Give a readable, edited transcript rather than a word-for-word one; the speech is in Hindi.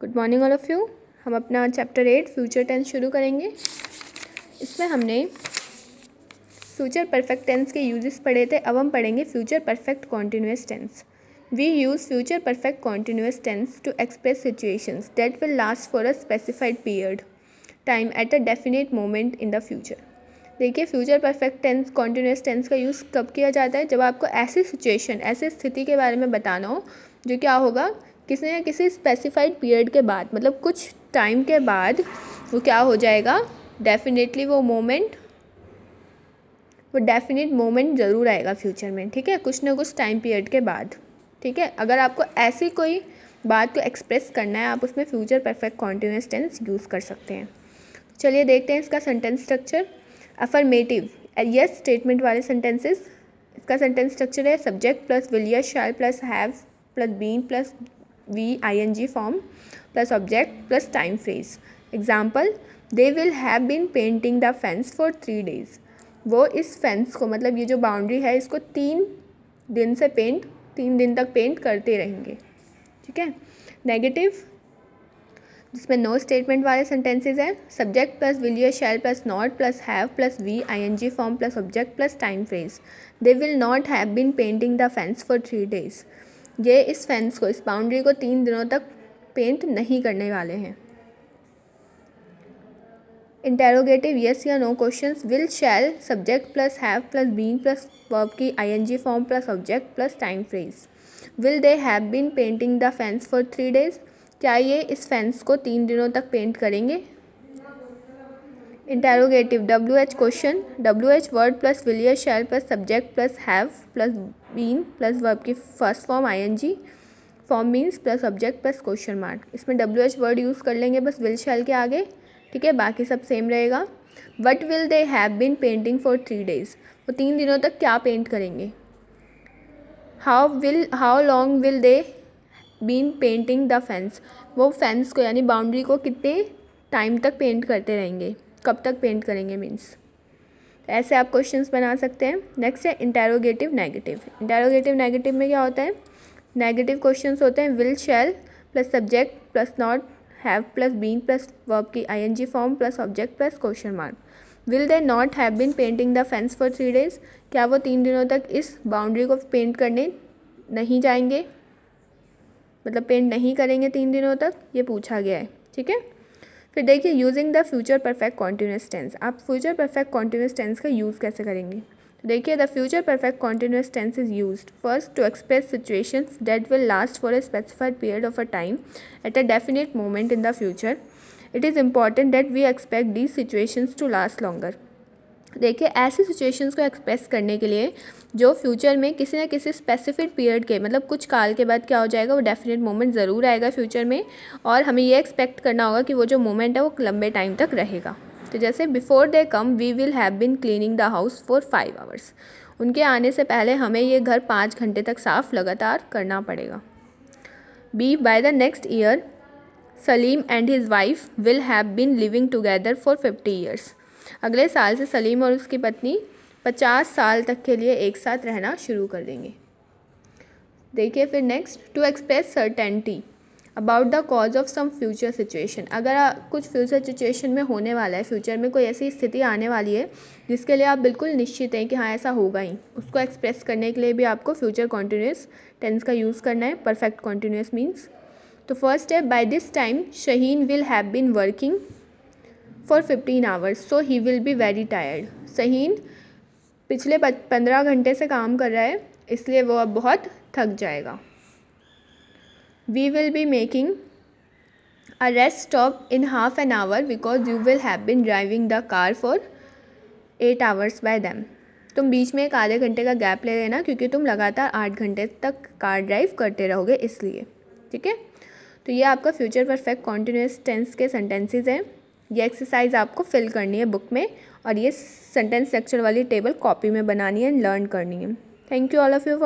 Good morning all of you. हम अपना चैप्टर 8 फ्यूचर टेंस शुरू करेंगे। इसमें हमने फ्यूचर परफेक्ट टेंस के यूजेस पढ़े थे। अब हम पढ़ेंगे future perfect continuous tense. We use future perfect continuous tense to express situations that will last for a specified period time at a definite moment in the future. देखिए, future perfect tense continuous tense का यूज़ कब किया जाता है? जब आपको ऐसी सिचुएशन, ऐसी स्थिति के बारे में बताना हो जो क्या होगा, किसी न किसी स्पेसिफाइड पीरियड के बाद, मतलब कुछ टाइम के बाद वो क्या हो जाएगा, डेफिनेटली वो डेफिनेट मोमेंट ज़रूर आएगा फ्यूचर में। ठीक है, कुछ ना कुछ टाइम पीरियड के बाद। ठीक है, अगर आपको ऐसी कोई बात को एक्सप्रेस करना है, आप उसमें future perfect continuous tense use कर सकते हैं। चलिए देखते हैं इसका sentence structure. Affirmative yes statement वाले सेंटेंसेस, इसका सेंटेंस स्ट्रक्चर है सब्जेक्ट प्लस विल या shall plus have plus been plus V ING form plus object plus time phrase. Example, they will have been painting the fence for 3 days। वो इस फेंस को, मतलब ये जो बाउंड्री है, इसको 3 दिन तक पेंट करते रहेंगे। ठीक है। नेगेटिव, जिसमें नो स्टेटमेंट वाले सेंटेंसेज हैं सब्जेक्ट प्लस विल या shall plus not plus have plus V ING form plus object plus time phrase. They will not have been painting the fence for 3 days। ये इस फेंस को, इस बाउंड्री को 3 दिनों तक पेंट नहीं करने वाले हैं। इंटेरोगेटिव यस या no questions, will shall subject plus have plus been plus verb की ING form plus object plus time phrase. Will they have been painting the fence for 3 days। क्या ये इस फेंस को 3 दिनों तक पेंट करेंगे? Interrogative WH question, WH word plus will या shall plus subject plus have plus been plus verb की first form ING form means plus object plus question mark. इसमें WH वर्ड यूज़ कर लेंगे बस विल शैल के आगे। ठीक है, बाकी सब सेम रहेगा। What will they have been painting for 3 days। वो 3 दिनों तक क्या पेंट करेंगे? How long will they been painting the fence. वो फेंस को, यानी बाउंड्री को, कितने टाइम तक पेंट करते रहेंगे, कब तक पेंट करेंगे मीन्स। ऐसे आप क्वेश्चंस बना सकते हैं। नेक्स्ट है इंटेरोगेटिव नेगेटिव। इंटेरोगेटिव नेगेटिव में क्या होता है? नेगेटिव क्वेश्चंस होते हैं will shall plus subject plus not have plus been plus verb की ING form plus object plus question mark. Will they not have been painting the fence for 3 days। क्या वो 3 दिनों तक इस बाउंड्री को पेंट करने नहीं जाएंगे, मतलब पेंट नहीं करेंगे 3 दिनों तक, ये पूछा गया है। ठीक है। फिर देखिए using the future perfect continuous tense. आप फ्यूचर परफेक्ट कॉन्टिन्यूस टेंस का यूज़ कैसे करेंगे? तो देखिए, the future perfect continuous tense is used first to express situations that will last for a specified period of a time at a definite moment in the future. It is important that we expect these situations to last longer. देखिए, ऐसी सिचुएशंस को एक्सप्रेस करने के लिए जो फ्यूचर में किसी न किसी स्पेसिफिक पीरियड के, मतलब कुछ काल के बाद क्या हो जाएगा, वो डेफिनेट मोमेंट ज़रूर आएगा फ्यूचर में, और हमें ये एक्सपेक्ट करना होगा कि वो जो मोमेंट है वो लंबे टाइम तक रहेगा। तो जैसे before they come we will have been cleaning the house for 5 hours। उनके आने से पहले हमें ये घर 5 घंटे तक साफ लगातार करना पड़ेगा। B, by the next year Salim and his wife will have been living together for 50 years। अगले साल से सलीम और उसकी पत्नी 50 साल तक के लिए एक साथ रहना शुरू कर देंगे। देखिए फिर next, to express certainty about the cause of some future situation. अगर कुछ फ्यूचर सिचुएशन में होने वाला है, फ्यूचर में कोई ऐसी स्थिति आने वाली है जिसके लिए आप बिल्कुल निश्चित हैं कि हाँ ऐसा होगा ही, उसको एक्सप्रेस करने के लिए भी आपको फ्यूचर कॉन्टिन्यूस टेंस का यूज़ करना है, परफेक्ट कॉन्टिन्यूस मीन्स। तो फर्स्ट है, by this time Shaheen will have been working for 15 hours so he will be very tired. Shaheen पिछले 15 घंटे से काम कर रहा है, इसलिए वो अब बहुत थक जाएगा। We will be making a rest stop in half an hour because you will have been driving the car for 8 hours by them. तुम बीच में एक आधे घंटे का गैप ले लेना क्योंकि तुम लगातार 8 घंटे तक कार ड्राइव करते रहोगे इसलिए। ठीक है, तो ये आपका फ्यूचर परफेक्ट कॉन्टिन्यूस टेंस के सेंटेंसेस हैं। ये एक्सरसाइज आपको फिल करनी है बुक में, और ये सेंटेंस स्ट्रक्चर वाली टेबल कॉपी में बनानी है एंड लर्न करनी है। Thank you all of you for